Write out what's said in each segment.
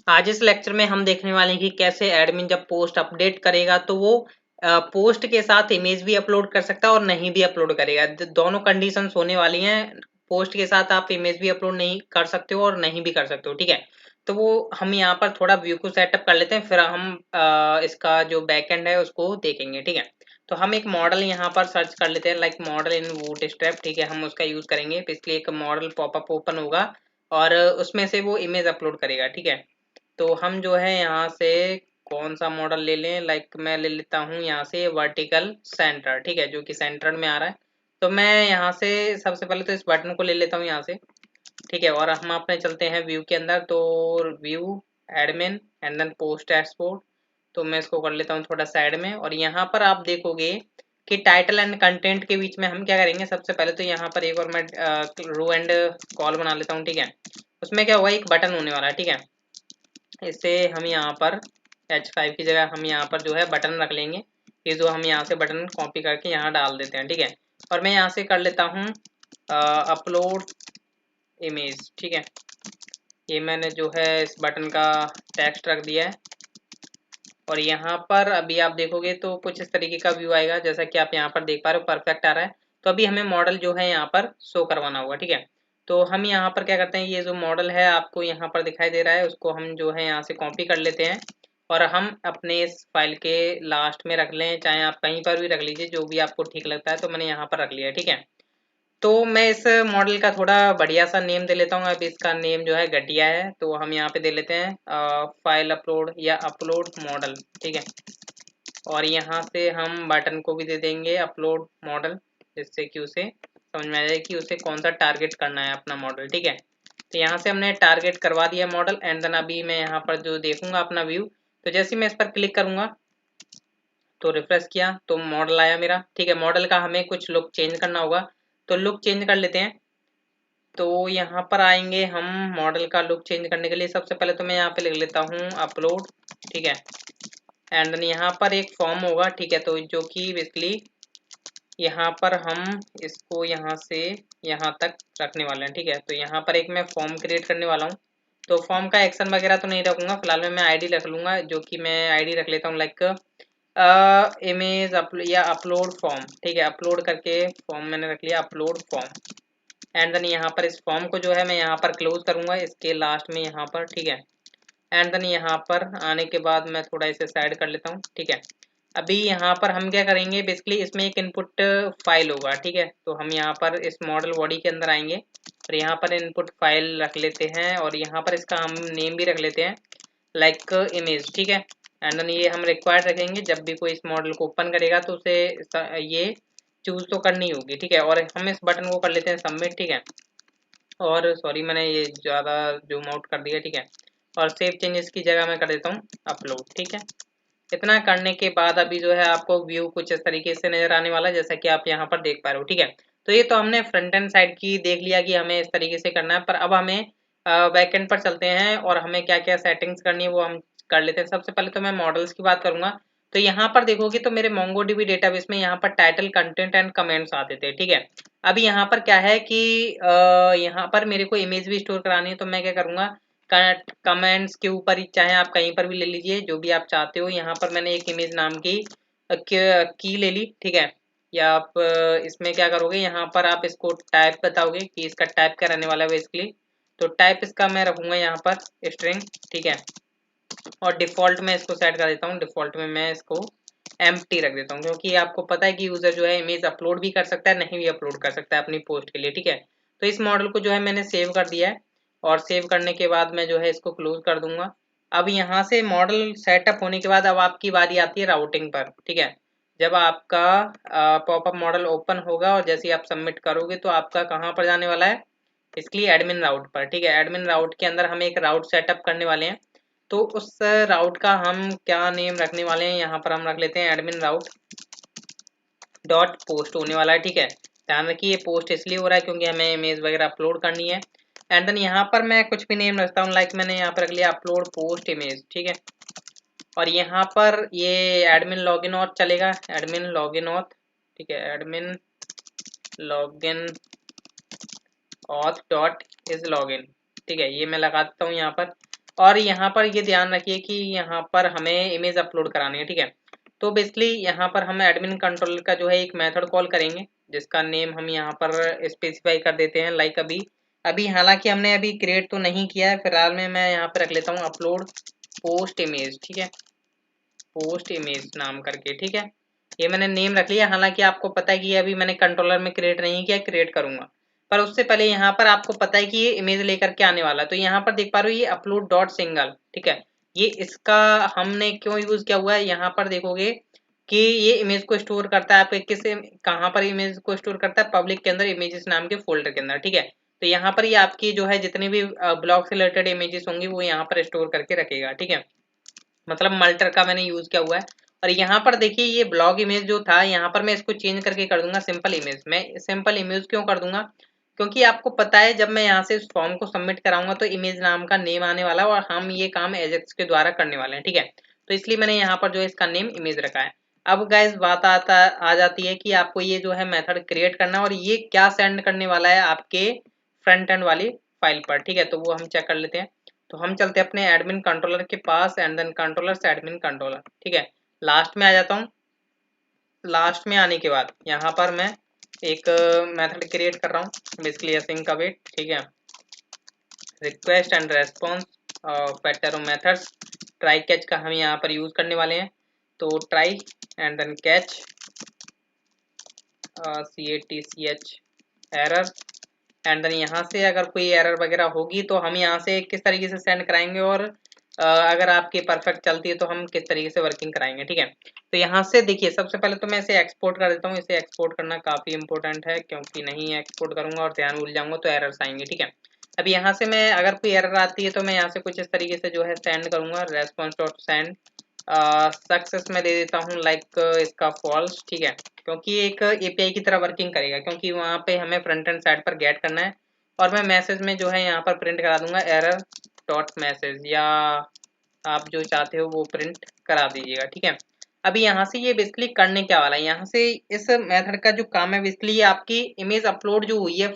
आज इस लेक्चर में हम देखने वाले हैं कि कैसे एडमिन जब पोस्ट अपडेट करेगा तो वो पोस्ट के साथ इमेज भी अपलोड कर सकता है और नहीं भी अपलोड करेगा। दोनों कंडीशंस होने वाली हैं। पोस्ट के साथ आप इमेज भी अपलोड नहीं कर सकते हो और नहीं भी कर सकते हो, ठीक है। तो वो हम यहाँ पर थोड़ा व्यू को सेटअप कर लेते हैं, फिर हम इसका जो बैकएंड है उसको देखेंगे, ठीक है। तो हम एक मॉडल यहाँ पर सर्च कर लेते हैं, लाइक मॉडल इन बूटस्ट्रैप, ठीक है। हम उसका यूज करेंगे, तो इसलिए एक मॉडल पॉपअप ओपन होगा और उसमें से वो इमेज अपलोड करेगा, ठीक है। तो हम जो है यहाँ से कौन सा मॉडल ले लें, लाइक मैं ले लेता हूँ यहाँ से वर्टिकल सेंटर, ठीक है, जो कि सेंटर में आ रहा है। तो मैं यहाँ से सबसे पहले तो इस बटन को ले लेता हूँ यहाँ से, ठीक है। और हम अपने चलते हैं व्यू के अंदर, तो view, admin and then post dashboard. तो मैं इसको कर लेता हूँ थोड़ा साइड में, और यहाँ पर आप देखोगे कि टाइटल एंड कंटेंट के बीच में हम क्या करेंगे, सबसे पहले तो यहाँ पर एक और मैं रो एंड कॉल बना लेता हूँ, ठीक है। उसमें क्या हुआ, एक बटन होने वाला है, ठीक है। इसे हम यहाँ पर H5 की जगह हम यहाँ पर जो है बटन रख लेंगे। ये जो हम यहाँ से बटन कॉपी करके यहाँ डाल देते हैं, ठीक है। और मैं यहाँ से कर लेता हूँ अपलोड इमेज, ठीक है। ये मैंने जो है इस बटन का टेक्स्ट रख दिया है। और यहाँ पर अभी आप देखोगे तो कुछ इस तरीके का व्यू आएगा, जैसा कि आप यहाँ पर देख पा रहे हो, परफेक्ट आ रहा है। तो अभी हमें मॉडल जो है यहाँ पर शो करवाना होगा, ठीक है। तो हम यहाँ पर क्या करते हैं, ये जो मॉडल है आपको यहाँ पर दिखाई दे रहा है, उसको हम जो है यहाँ से कॉपी कर लेते हैं और हम अपने इस फाइल के लास्ट में रख लें, चाहे आप कहीं पर भी रख लीजिए, जो भी आपको ठीक लगता है। तो मैंने यहाँ पर रख लिया है, ठीक है। तो मैं इस मॉडल का थोड़ा बढ़िया सा नेम दे लेता हूँ। अब इसका नेम जो है घटिया है, तो हम यहाँ पे दे लेते हैं फाइल अपलोड या अपलोड मॉडल, ठीक है। और यहाँ से हम बटन को भी दे देंगे अपलोड मॉडल, जिससे कि उसे समझ में आ जाए कि उसे कौन सा टारगेट करना है अपना मॉडल, ठीक है। तो यहाँ से हमने टारगेट करवा दिया मॉडल, एंड देन अभी मैं यहाँ पर जो देखूंगा अपना व्यू, तो जैसे मैं इस पर क्लिक करूंगा तो रिफ्रेश किया तो मॉडल आया मेरा, ठीक है। मॉडल का हमें कुछ लुक चेंज करना होगा, तो लुक चेंज कर लेते हैं। तो यहाँ पर आएंगे हम मॉडल का लुक चेंज करने के लिए, सबसे पहले तो मैं यहाँ पे लिख लेता हूँ अपलोड, ठीक है। एंड देन यहाँ पर एक फॉर्म होगा, ठीक है, तो जो कि बेसिकली यहाँ पर हम इसको यहाँ से यहाँ तक रखने वाले हैं, ठीक है। तो यहाँ पर एक मैं फॉर्म क्रिएट करने वाला हूँ। तो फॉर्म का एक्शन वगैरह तो नहीं रखूंगा फिलहाल में, मैं आईडी रख लूंगा, जो कि मैं आईडी रख लेता हूँ लाइक इमेज या अपलोड फॉर्म, ठीक है। अपलोड करके फॉर्म मैंने रख लिया अपलोड फॉर्म। एंड देन यहाँ पर इस फॉर्म को जो है मैं यहाँ पर क्लोज करूंगा इसके लास्ट में यहाँ पर, ठीक है। एंड देन यहाँ पर आने के बाद मैं थोड़ा इसे साइड कर लेता हूँ, ठीक है। अभी यहाँ पर हम क्या करेंगे, बेसिकली इसमें एक इनपुट फाइल होगा, ठीक है। तो हम यहाँ पर इस मॉडल बॉडी के अंदर आएंगे और यहाँ पर इनपुट फाइल रख लेते हैं, और यहाँ पर इसका हम नेम भी रख लेते हैं लाइक इमेज, ठीक है। एंड देन ये हम रिक्वायर्ड रखेंगे, जब भी कोई इस मॉडल को ओपन करेगा तो उसे ये चूज तो करनी होगी, ठीक है। और हम इस बटन को कर लेते हैं सबमिट, ठीक है। और सॉरी मैंने ये ज़्यादा जूम आउट कर दिया, ठीक है। और सेव चेंजेस की जगह मैं कर देता हूँ अपलोड, ठीक है। इतना करने के बाद अभी जो है आपको व्यू कुछ इस तरीके से नजर आने वाला है, जैसा कि आप यहाँ पर देख पा रहे हो, ठीक है। तो ये तो हमने फ्रंट एंड साइड की देख लिया कि हमें इस तरीके से करना है, पर अब हमें बैक एंड पर चलते हैं और हमें क्या क्या सेटिंग्स करनी है वो हम कर लेते हैं। सबसे पहले तो मैं मॉडल्स की बात करूंगा। तो यहाँ पर देखोगे तो मेरे MongoDB डेटाबेस में यहाँ पर टाइटल, कंटेंट एंड कमेंट्स आते थे, ठीक है। अभी यहाँ पर क्या है कि यहाँ पर मेरे को इमेज भी स्टोर करानी है, तो मैं क्या करूँगा, कमेंट्स के ऊपर ही चाहे आप कहीं पर भी ले लीजिए जो भी आप चाहते हो। यहाँ पर मैंने एक इमेज नाम की की ले ली, ठीक है। या आप इसमें क्या करोगे, यहाँ पर आप इसको टाइप बताओगे कि इसका टाइप क्या रहने वाला है बेसिकली। तो टाइप इसका मैं रखूंगा यहाँ पर स्ट्रिंग, ठीक है। और डिफ़ॉल्ट में इसको सेट कर देता हूँ, डिफ़ॉल्ट में मैं इसको एम्प्टी रख देता हूँ, क्योंकि आपको पता है कि यूज़र जो है इमेज अपलोड भी कर सकता है, नहीं भी अपलोड कर सकता है अपनी पोस्ट के लिए, ठीक है। तो इस मॉडल को जो है मैंने सेव कर दिया है, और सेव करने के बाद मैं जो है इसको क्लोज कर दूंगा। अब यहाँ से मॉडल सेटअप होने के बाद अब आपकी बारी आती है राउटिंग पर, ठीक है। जब आपका पॉपअप मॉडल ओपन होगा और जैसे ही आप सबमिट करोगे तो आपका कहाँ पर जाने वाला है, इसके लिए एडमिन राउट पर, ठीक है। एडमिन राउट के अंदर हम एक राउट सेटअप करने वाले हैं। तो उस राउट का हम क्या नेम रखने वाले हैं, यहाँ पर हम रख लेते हैं एडमिन राउट डॉट पोस्ट होने वाला है, ठीक है। ध्यान रखिए ये पोस्ट इसलिए हो रहा है क्योंकि हमें इमेज वगैरह अपलोड करनी है। एंड देन यहाँ पर मैं कुछ भी नेम रखता हूँ, लाइक मैंने यहाँ पर रख लिया अपलोड पोस्ट इमेज, ठीक है। और यहाँ पर ये एडमिन लॉगिन ऑथ चलेगा, एडमिन लॉगिन ऑथ, ठीक है। Admin login auth dot is login, ठीक है। ये मैं लगा देता हूँ यहाँ पर। और यहाँ पर ये ध्यान रखिए कि यहाँ पर हमें इमेज अपलोड करानी है, ठीक है। तो बेसिकली यहाँ पर हम एडमिन कंट्रोलर का जो है एक मेथड कॉल करेंगे, जिसका नेम हम यहाँ पर स्पेसिफाई कर देते हैं। लाइक अभी अभी हालांकि हमने अभी क्रिएट तो नहीं किया है, फिलहाल में मैं यहाँ पर रख लेता हूँ अपलोड पोस्ट इमेज, ठीक है, पोस्ट इमेज नाम करके, ठीक है। ये मैंने नेम रख लिया। हालांकि आपको पता है कि ये अभी मैंने कंट्रोलर में क्रिएट नहीं किया, क्रिएट करूंगा, पर उससे पहले यहाँ पर आपको पता है कि ये इमेज लेकर के आने वाला है। तो यहाँ पर देख पा रहे हो ये अपलोड डॉट सिंगल, ठीक है। ये इसका हमने क्यों यूज किया हुआ है, यहाँ पर देखोगे कि ये इमेज को स्टोर करता है आपके किस कहाँ पर इमेज को स्टोर करता है, पब्लिक के अंदर इमेजेस नाम के फोल्डर के अंदर, ठीक है। तो यहाँ पर ये आपकी जो है जितनी भी ब्लॉग से रिलेटेड इमेजेस होंगी वो यहाँ पर स्टोर करके रखेगा, ठीक है। मतलब मल्टर का मैंने यूज किया हुआ है। और यहाँ पर देखिए ये ब्लॉग इमेज जो था, यहाँ पर मैं इसको चेंज करके कर दूंगा सिंपल इमेज। मैं सिंपल इमेज क्यों कर दूंगा, क्योंकि आपको पता है जब मैं यहाँ से इस फॉर्म को सबमिट कराऊंगा तो इमेज नाम का नेम आने वाला है और हम ये काम एजेक्स के द्वारा करने वाले हैं, ठीक है। तो इसलिए मैंने यहाँ पर जो है इसका नेम इमेज रखा है। अब गाइस बात आ जाती है कि आपको ये जो है मेथड क्रिएट करना है और ये क्या सेंड करने वाला है आपके फ्रंट एंड वाली फाइल पर, ठीक है। तो वो हम चेक कर लेते हैं। तो हम चलते हैं अपने एडमिन कंट्रोलर के पास एंड देन कंट्रोलर से एडमिन कंट्रोलर, ठीक है। लास्ट में आ जाता हूँ। लास्ट में आने के बाद यहाँ पर मैं एक मेथड क्रिएट कर रहा हूँ, बेसिकली असिंक अवेट, ठीक है। Request and response pattern methods, try catch का हम यहाँ पर यूज करने वाले हैं। तो try and then catch CATCH error and then यहाँ से अगर कोई एरर वगैरह होगी तो हम यहाँ से किस तरीके से सेंड कराएंगे और अगर आपकी परफेक्ट चलती है तो हम किस तरीके से वर्किंग कराएंगे, ठीक है। तो यहाँ से देखिए सबसे पहले तो मैं इसे एक्सपोर्ट कर देता हूँ। इसे एक्सपोर्ट करना काफ़ी इंपॉर्टेंट है, क्योंकि नहीं एक्सपोर्ट करूँगा और ध्यान भूल जाऊँगा तो एरर्स आएंगे, ठीक है। अब यहाँ से मैं अगर कोई एरर आती है तो मैं यहाँ से कुछ इस तरीके से जो है सेंड करूँगा, रेस्पॉन्स डॉट सेंड सक्सेस में दे देता हूँ लाइक इसका फॉल्स, ठीक है। क्योंकि एक एपीआई की तरह वर्किंग करेगा, क्योंकि वहाँ पे हमें फ्रंट एंड साइड पर गेट करना है। और मैं मैसेज में जो है यहाँ पर प्रिंट करा दूंगा एरर डॉट मैसेज, या आप जो चाहते हो वो प्रिंट करा दीजिएगा, ठीक है। अभी यहाँ से ये बेसिकली करने क्या वाला है, यहाँ से इस मेथड का जो काम है बेसिकली ये आपकी इमेज अपलोड जो हुई है,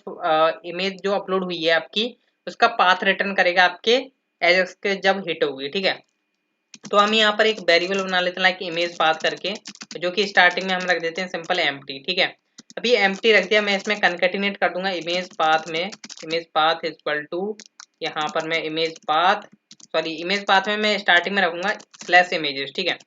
इमेज जो अपलोड हुई है आपकी, उसका पाथ रिटर्न करेगा आपके एजेक्स के जब हिट होगी, ठीक है। तो हम यहाँ पर एक वेरिएबल बना लेते हैं लाइक इमेज पाथ करके, जो कि स्टार्टिंग में हम रख देते हैं सिंपल एम्प्टी, ठीक है। अभी एम्प्टी रख दिया, मैं इसमें कंकैटिनेट कर दूंगा इमेज पाथ में, इमेज पाथ इक्वल टू यहाँ पर मैं इमेज पाथ में मैं स्टार्टिंग में रखूंगा स्लैश इमेजेस, ठीक है।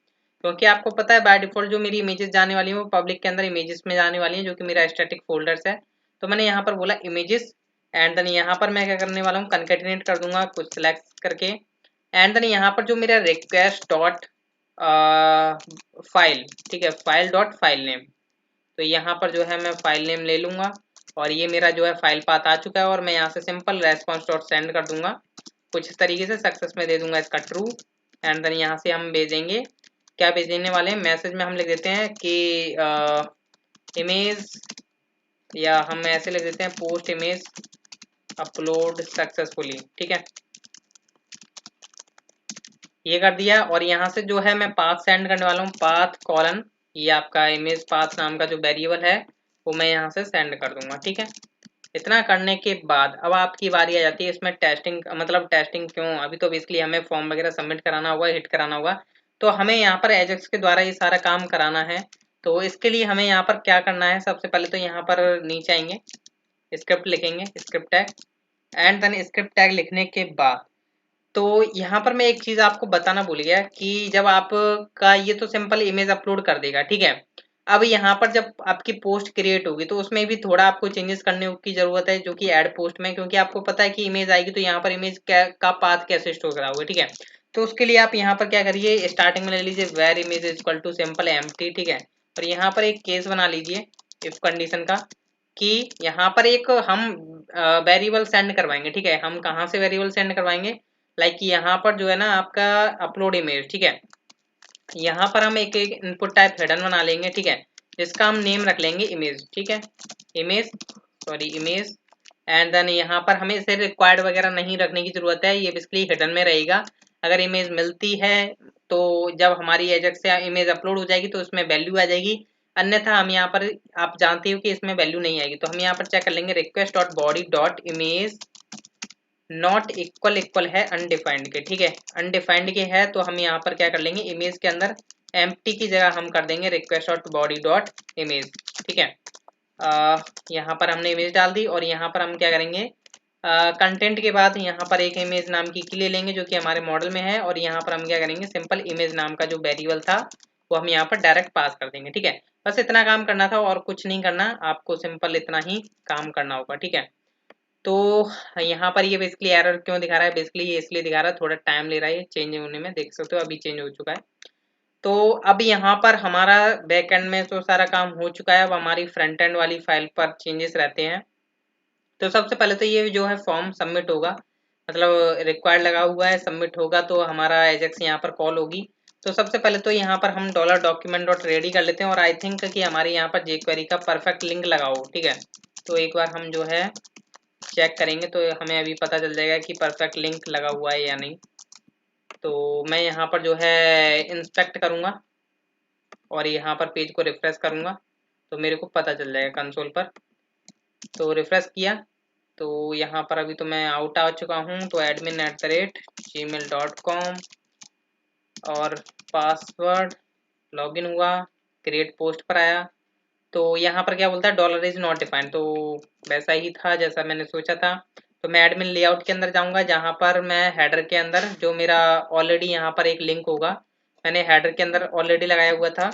क्योंकि आपको पता है बाय डिफॉल्ट जो मेरी इमेजेस जाने वाली है वो पब्लिक के अंदर इमेजेस में जाने वाली है, जो कि मेरा स्टैटिक फोल्डर्स है। तो मैंने यहाँ पर बोला इमेजेस एंड देन यहाँ पर मैं क्या करने वाला हूँ, कंकैटिनेट कर दूंगा कुछ सिलेक्ट करके एंड देन यहाँ पर जो मेरा रिक्वेस्ट डॉट फाइल, ठीक है, फाइल डॉट फाइल नेम, तो यहाँ पर जो है मैं फाइल नेम ले लूंगा और ये मेरा जो है फाइल पाथ आ चुका है। और मैं यहाँ से सिंपल रेस्पॉन्स डॉट सेंड कर दूंगा कुछ इस तरीके से, सक्सेस में दे दूंगा इसका ट्रू एंड देन यहाँ से हम भेजेंगे, क्या भेजने वाले हैं, मैसेज में हम लिख देते हैं कि इमेज, या हम ऐसे लिख देते हैं पोस्ट इमेज अपलोड सक्सेसफुली, ठीक है। ये कर दिया और यहाँ से जो है मैं पाथ सेंड करने वाला हूँ, पाथ कॉलन, ये आपका इमेज पाथ नाम का जो वेरिएबल है वो मैं यहाँ से सेंड कर दूंगा, ठीक है। इतना करने के बाद अब आपकी बारी आ जाती है इसमें टेस्टिंग, मतलब टेस्टिंग क्यों, अभी तो बेसिकली हमें फॉर्म वगैरह सबमिट कराना होगा, हिट कराना होगा, तो हमें यहाँ पर एजेक्स के द्वारा ये सारा काम कराना है। तो इसके लिए हमें यहाँ पर क्या करना है, सबसे पहले तो यहाँ पर नीचे आएंगे, स्क्रिप्ट लिखेंगे, script tag and then script tag लिखने के बाद तो यहाँ पर मैं एक चीज आपको बताना भूल गया कि जब आपका ये तो सिंपल इमेज अपलोड कर देगा, ठीक है। अब यहाँ पर जब आपकी पोस्ट क्रिएट होगी तो उसमें भी थोड़ा आपको चेंजेस करने की जरूरत है, जो कि ऐड पोस्ट में, क्योंकि आपको पता है कि इमेज आएगी तो यहाँ पर इमेज का पाथ कैसे स्टोर करा होगा, ठीक है। तो उसके लिए आप यहाँ पर क्या करिए, स्टार्टिंग में ले लीजिए var image equal to simple empty, ठीक है। और यहाँ पर एक केस बना लीजिए इफ कंडीशन का, कि यहाँ पर एक हम वेरिएबल सेंड करवाएंगे, ठीक है। हम कहाँ से वेरिएबल सेंड करवाएंगे, लाइक यहाँ पर जो है ना आपका अपलोड इमेज, ठीक है। यहाँ पर हम एक इनपुट टाइप हिडन बना लेंगे, ठीक है, जिसका हम नेम रख लेंगे इमेज, ठीक है, इमेज एंड देन यहाँ पर हमें इसे रिक्वायर्ड वगैरह नहीं रखने की जरूरत है, ये बेसिकली हिडन में रहेगा। अगर इमेज मिलती है तो जब हमारी एजेक्स से इमेज अपलोड हो जाएगी तो उसमें वैल्यू आ जाएगी, अन्यथा हम यहाँ पर आप जानते हो कि इसमें वैल्यू नहीं आएगी। तो हम यहाँ पर चेक कर लेंगे request dot body dot image not equal equal है अनडिफाइंड के, ठीक है, अनडिफाइंड के है तो हम यहाँ पर क्या कर लेंगे, इमेज के अंदर एम्प्टी की जगह हम कर देंगे request dot body dot image, ठीक है। यहाँ पर हमने इमेज डाल दी और यहाँ पर हम क्या करेंगे, कंटेंट के बाद यहाँ पर एक इमेज नाम की ले लेंगे जो कि हमारे मॉडल में है, और यहाँ पर हम क्या करेंगे, सिंपल इमेज नाम का जो वेरिएबल था वो हम यहाँ पर डायरेक्ट पास कर देंगे, ठीक है। बस इतना काम करना था और कुछ नहीं करना आपको, सिंपल इतना ही काम करना होगा, ठीक है। तो यहाँ पर ये बेसिकली एरर क्यों दिखा रहा है, बेसिकली ये इसलिए दिखा रहा है, थोड़ा टाइम ले रहा है चेंज होने में, देख सकते हो अभी चेंज हो चुका है। तो अब यहाँ पर हमारा बैक एंड में तो सारा काम हो चुका है, अब हमारी फ्रंट एंड वाली फाइल पर चेंजेस रहते हैं। तो सबसे पहले तो ये जो है फॉर्म सबमिट होगा, मतलब रिक्वायर्ड लगा हुआ है, सबमिट होगा तो हमारा एजेक्स यहाँ पर कॉल होगी। तो सबसे पहले तो यहाँ पर हम डॉलर डॉक्यूमेंट डॉट रेडी कर लेते हैं, और आई थिंक कि हमारे यहाँ पर jQuery का परफेक्ट लिंक लगा हो, ठीक है। तो एक बार हम जो है चेक करेंगे तो हमें अभी पता चल जाएगा कि परफेक्ट लिंक लगा हुआ है या नहीं। तो मैं यहाँ पर जो है इंस्पेक्ट करूँगा और यहाँ पर पेज को रिफ्रेश करूँगा तो मेरे को पता चल जाएगा कंसोल पर। तो रिफ्रेश किया तो यहाँ पर अभी तो मैं आउट आ चुका हूँ, तो admin@gmail.com और पासवर्ड, लॉगिन हुआ, क्रिएट पोस्ट पर आया, तो यहाँ पर क्या बोलता है, डॉलर इज नॉट डिफाइंड, तो वैसा ही था जैसा मैंने सोचा था। तो मैं एडमिन लेआउट के अंदर जाऊँगा, जहाँ पर मैं हेडर के अंदर जो मेरा ऑलरेडी यहाँ पर एक लिंक होगा, मैंने हेडर के अंदर ऑलरेडी लगाया हुआ था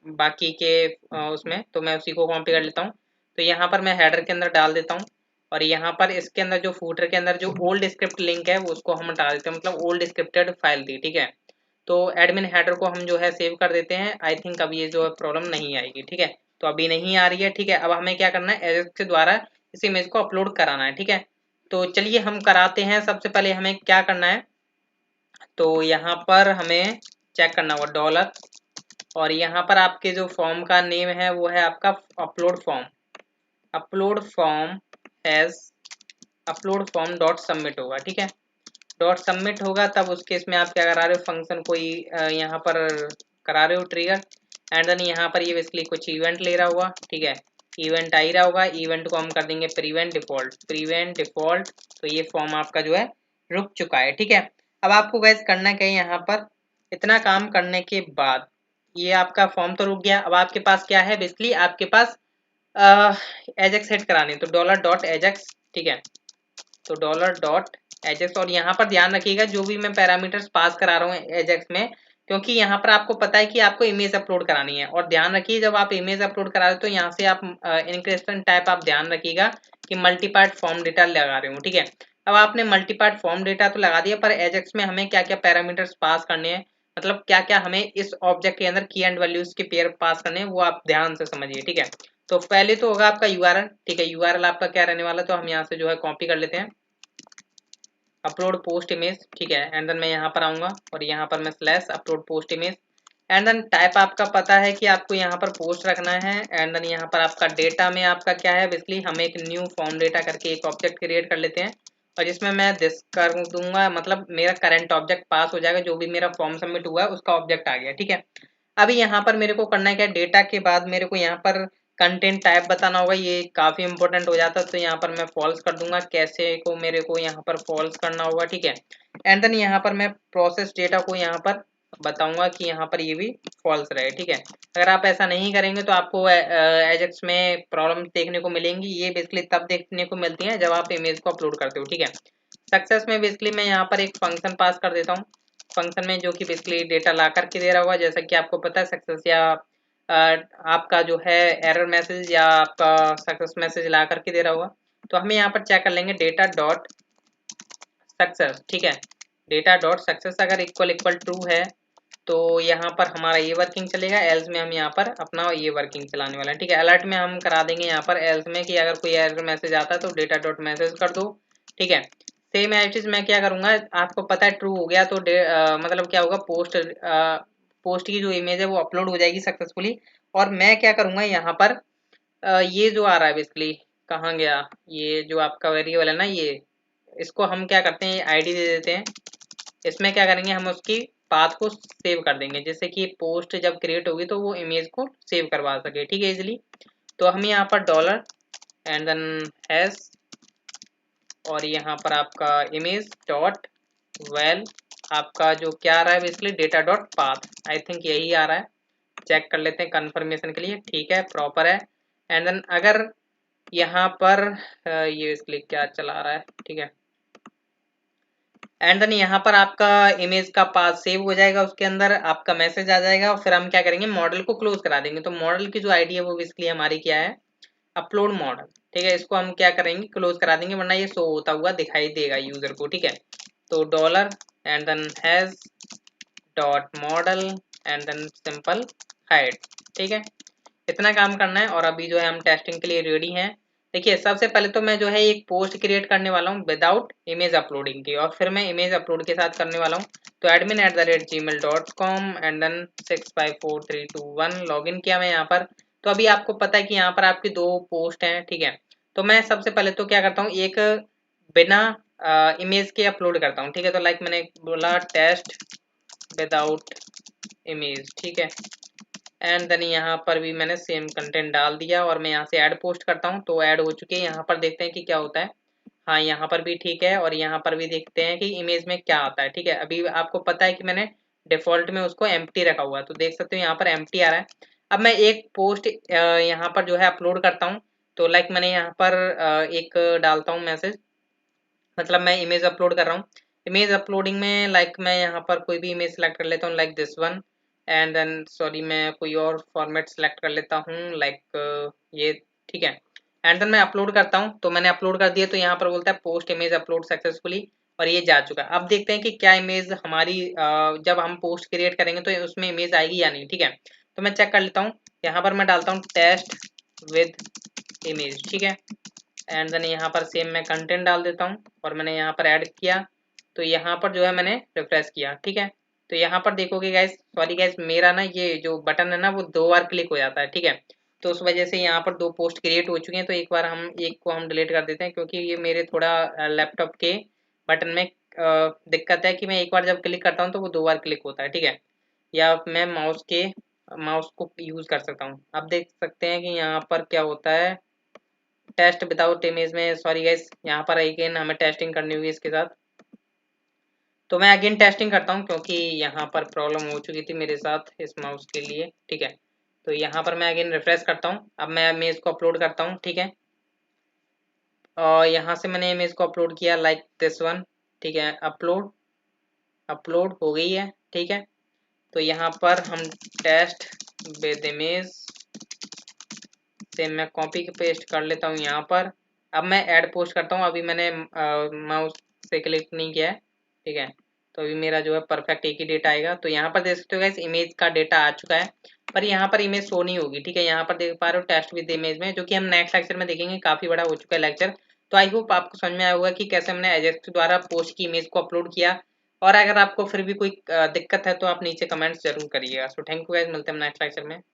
बाकी के उसमें, तो मैं उसी को कॉपी कर लेता हूँ। तो यहाँ पर मैं हेडर के अंदर डाल देता हूँ, और यहाँ पर इसके अंदर जो फूटर के अंदर जो ओल्ड स्क्रिप्ट लिंक है वो उसको हम हटा देते हैं, मतलब ओल्ड स्क्रिप्टेड फाइल थी, ठीक है। तो एडमिन हेडर को हम जो है सेव कर देते हैं, आई थिंक अब ये जो है प्रॉब्लम नहीं आएगी, ठीक है। तो अभी नहीं आ रही है, ठीक है। अब हमें क्या करना है, एजेक्स के द्वारा इस इमेज को अपलोड कराना है, ठीक है। तो चलिए हम कराते हैं। सबसे पहले हमें क्या करना है, तो यहाँ पर हमें चेक करना होगा डॉलर, और यहाँ पर आपके जो फॉर्म का नेम है वो है आपका upload form, upload form as upload form dot submit होगा, ठीक है। डॉट सबमिट होगा तब उस केस में आप क्या करा रहे हो, फंक्शन कोई यहाँ पर करा रहे हो ट्रिगर, एंड देन यहाँ पर ये बेसिकली कुछ इवेंट ले रहा होगा, ठीक है। इवेंट आ ही रहा होगा, इवेंट को हम कर देंगे प्रीवेंट डिफॉल्ट, प्रीवेंट डिफॉल्ट। तो ये फॉर्म आपका जो है रुक चुका है, ठीक है। अब आपको गैस करना क्या है, यहाँ पर इतना काम करने के बाद ये आपका फॉर्म तो रुक गया। अब आपके पास क्या है, बेसिकली आपके पास एजेक्स सेट करानी है, तो डॉलर डॉट एजेक्स, ठीक है। तो डॉलर डॉट एजेक्स, और यहाँ पर ध्यान रखिएगा जो भी मैं पैरामीटर्स पास करा रहा हूँ एजेक्स में, क्योंकि यहाँ पर आपको पता है कि आपको इमेज अपलोड करानी है। और ध्यान रखिए जब आप इमेज अपलोड करा रहे हो तो यहाँ से आप इंक्रिप्शन टाइप आप ध्यान रखिएगा कि मल्टीपार्ट फॉर्म डेटा लगा रहे हो, ठीक है। अब आपने मल्टीपार्ट फॉर्म डेटा तो लगा दिया, पर एजेक्स में हमें क्या क्या पैरामीटर्स पास करने हैं, मतलब क्या क्या हमें इस ऑब्जेक्ट के अंदर की एंड वैल्यूज के पेयर पास करने हैं, वो आप ध्यान से समझिए, ठीक है। तो पहले तो होगा आपका यूआरएल, ठीक है। यूआरएल आपका क्या रहने वाला, तो हम यहाँ से जो है कॉपी कर लेते हैं, अपलोड पोस्ट इमेज, ठीक है। एंड देन मैं यहाँ पर आऊँगा और यहाँ पर मैं slash upload post image, and then type आपका पता है कि आपको यहाँ पर पोस्ट रखना है। एंड देन यहाँ पर आपका डेटा में आपका क्या है, बेसिकली हम एक न्यू फॉर्म डेटा करके एक ऑब्जेक्ट क्रिएट कर लेते हैं, और जिसमें मैं दिस कर दूंगा, मतलब मेरा करंट ऑब्जेक्ट पास हो जाएगा, जो भी मेरा फॉर्म सबमिट हुआ है उसका ऑब्जेक्ट आ गया, ठीक है। अभी यहाँ पर मेरे को करना है क्या, डेटा के बाद मेरे को यहाँ पर कंटेंट टाइप बताना होगा, ये काफी इंपॉर्टेंट हो जाता है। तो यहाँ पर मैं फॉल्स कर दूंगा, कैसे को मेरे को यहाँ पर फॉल्स करना होगा, ठीक है। एंड देन यहाँ पर मैं प्रोसेस डेटा को यहाँ पर बताऊंगा कि यहाँ पर ये भी फॉल्स रहे, ठीक है। अगर आप ऐसा नहीं करेंगे तो आपको एजेक्स में प्रॉब्लम देखने को मिलेंगी। ये बेसिकली तब देखने को मिलती है जब आप इमेज को अपलोड करते हो, ठीक है। सक्सेस में बेसिकली मैं यहाँ पर एक फंक्शन पास कर देता हूँ, फंक्शन में जो कि बेसिकली डेटा ला करके दे रहा होगा, जैसा कि आपको पता है सक्सेस या आपका जो है एरर मैसेज या आपका सक्सेस मैसेज ला करके दे रहा होगा। तो हमें यहाँ पर चेक कर लेंगे डेटा डॉट सक्सेस, ठीक है। डेटा डॉट सक्सेस अगर इक्वल इक्वल ट्रू है तो यहाँ पर हमारा ये वर्किंग चलेगा, एल्स में हम यहाँ पर अपना ये वर्किंग चलाने वाला है, ठीक है। अलर्ट में हम करा देंगे यहाँ पर एल्स में कि अगर कोई एरर मैसेज आता है तो डेटा डॉट मैसेज कर दो, ठीक है। सेम एज मैं क्या करूँगा, आपको पता है ट्रू हो गया तो मतलब क्या होगा, पोस्ट की जो इमेज है वो अपलोड हो जाएगी सक्सेसफुली। और मैं क्या करूँगा यहाँ पर ये जो आ रहा है बेसिकली, कहाँ गया ये जो आपका वेरिएबल है ना, ये इसको हम क्या करते हैं, आईडी दे देते हैं। इसमें क्या करेंगे, हम उसकी पाथ को सेव कर देंगे, जिससे कि पोस्ट जब क्रिएट होगी तो वो इमेज को सेव करवा सके, ठीक है, इजिली। तो हम यहाँ पर डॉलर एंड देन हैश और यहाँ पर आपका इमेज डॉट वेल आपका जो क्या आ रहा है basically data dot path, I think यही आ रहा है, चेक कर लेते हैं कंफर्मेशन के लिए। ठीक है, प्रॉपर है। एंड देन अगर यहाँ पर ये इसलिए क्या चला रहा है, ठीक है, एंड देन यहाँ पर आपका इमेज का पाथ सेव हो जाएगा, उसके अंदर आपका मैसेज आ जाएगा और फिर हम क्या करेंगे, मॉडल को क्लोज करा देंगे। तो मॉडल की जो आईडी है वो बेसिकली हमारी क्या है, अपलोड मॉडल। ठीक है, इसको हम क्या करेंगे, क्लोज करा देंगे, वरना ये शो होता हुआ दिखाई देगा यूजर को। ठीक है, तो dollar and then hash dot modal and then simple hide. ठीक है, इतना काम करना है और अभी जो है हम टेस्टिंग के लिए रेडी हैं। देखिए, सबसे पहले तो मैं जो है एक पोस्ट क्रिएट करने वाला हूँ विदाउट इमेज अपलोडिंग की, और फिर मैं इमेज अपलोड के साथ करने वाला हूँ। तो admin@gmail.com एंड देन 654321 लॉगिन किया मैं यहाँ पर। तो अभी आपको पता है कि यहाँ पर आपकी दो पोस्ट हैं। ठीक है, तो मैं सबसे पहले तो क्या करता हूँ, एक बिना इमेज के अपलोड करता हूँ। ठीक है, तो लाइक मैंने बोला टेस्ट विदाउट इमेज। ठीक है, एंड देन यहाँ पर भी मैंने सेम कंटेंट डाल दिया और मैं यहाँ से ऐड पोस्ट करता हूँ। तो ऐड हो चुके हैं, यहाँ पर देखते हैं कि क्या होता है। हाँ, यहाँ पर भी ठीक है और यहाँ पर भी देखते हैं कि इमेज में क्या आता है। ठीक है, अभी आपको पता है कि मैंने डिफॉल्ट में उसको एम्प्टी रखा हुआ है, तो देख सकते हो यहाँ पर एम्प्टी आ रहा है। अब मैं एक पोस्ट यहाँ पर जो है अपलोड करता हूँ। तो लाइक मैंने यहाँ पर एक डालता हूँ मैसेज, मतलब मैं इमेज अपलोड कर रहा हूँ। इमेज अपलोडिंग में लाइक मैं यहाँ पर कोई भी इमेज सेलेक्ट कर लेता हूँ, like this one, and then sorry मैं कोई और फॉर्मेट सेलेक्ट कर लेता हूँ, लाइक ये। ठीक है, एंड देन मैं अपलोड करता हूँ। तो मैंने अपलोड कर दिया, तो यहाँ पर बोलता है पोस्ट इमेज अपलोड सक्सेसफुली, और ये जा चुका है। अब देखते हैं कि क्या इमेज हमारी जब हम पोस्ट क्रिएट करेंगे तो उसमें इमेज आएगी या नहीं। ठीक है, तो मैं चेक कर लेता हूँ। यहाँ पर मैं डालता हूँ टेस्ट विद इमेज। ठीक है, एंड देन यहाँ पर सेम मैं कंटेंट डाल देता हूँ और मैंने यहाँ पर ऐड किया। तो यहाँ पर जो है मैंने रिफ्रेश किया। ठीक है, तो यहाँ पर देखोगे गाइस, सॉरी गाइस, मेरा ना ये जो बटन है ना वो 2 बार क्लिक हो जाता है। ठीक है, तो उस वजह से यहाँ पर 2 पोस्ट क्रिएट हो चुके हैं। तो एक बार हम एक को हम डिलीट कर देते हैं, क्योंकि ये मेरे थोड़ा लैपटॉप के बटन में दिक्कत है कि मैं एक बार जब क्लिक करता हूँ तो वो 2 बार क्लिक होता है। ठीक है, या मैं माउस को यूज कर सकता हूँ। अब देख सकते हैं कि यहाँ पर क्या होता है, टेस्ट विदाउट इमेज में, सॉरी गाइस, यहाँ पर अगेन हमें टेस्टिंग करनी होगी इसके साथ। तो मैं अगेन टेस्टिंग करता हूँ, क्योंकि यहाँ पर प्रॉब्लम हो चुकी थी मेरे साथ इस माउस के लिए। ठीक है, तो यहाँ पर मैं अगेन रिफ्रेश करता हूँ। अब मैं इमेज को अपलोड करता हूँ। ठीक है, और यहाँ से मैंने इमेज को अपलोड किया, लाइक दिस वन। ठीक है, अपलोड हो गई है। ठीक है, तो यहाँ पर हम टेस्ट विद इमेज से मैं कॉपी पेस्ट कर लेता हूँ यहाँ पर। अब मैं ऐड पोस्ट करता हूँ। अभी मैंने माउस से क्लिक नहीं किया है। ठीक है, तो अभी मेरा जो है परफेक्ट एक ही डेटा आएगा। तो यहाँ पर देख सकते हो गाइस, इमेज का डेटा आ चुका है, पर यहाँ पर इमेज शो नहीं होगी। ठीक है, यहाँ पर देख पा रहे हो टेस्ट विद इमेज में, जो कि हम नेक्स्ट लेक्चर में देखेंगे, काफी बड़ा हो चुका है लेक्चर। तो आई होप आपको समझ में आया होगा कि कैसे हमने एजेक्स द्वारा पोस्ट की इमेज को अपलोड किया। और अगर आपको फिर भी कोई दिक्कत है तो आप नीचे कमेंट्स जरूर करिएगा। सो थैंक यू गाइस, मिलते हैं नेक्स्ट लेक्चर में।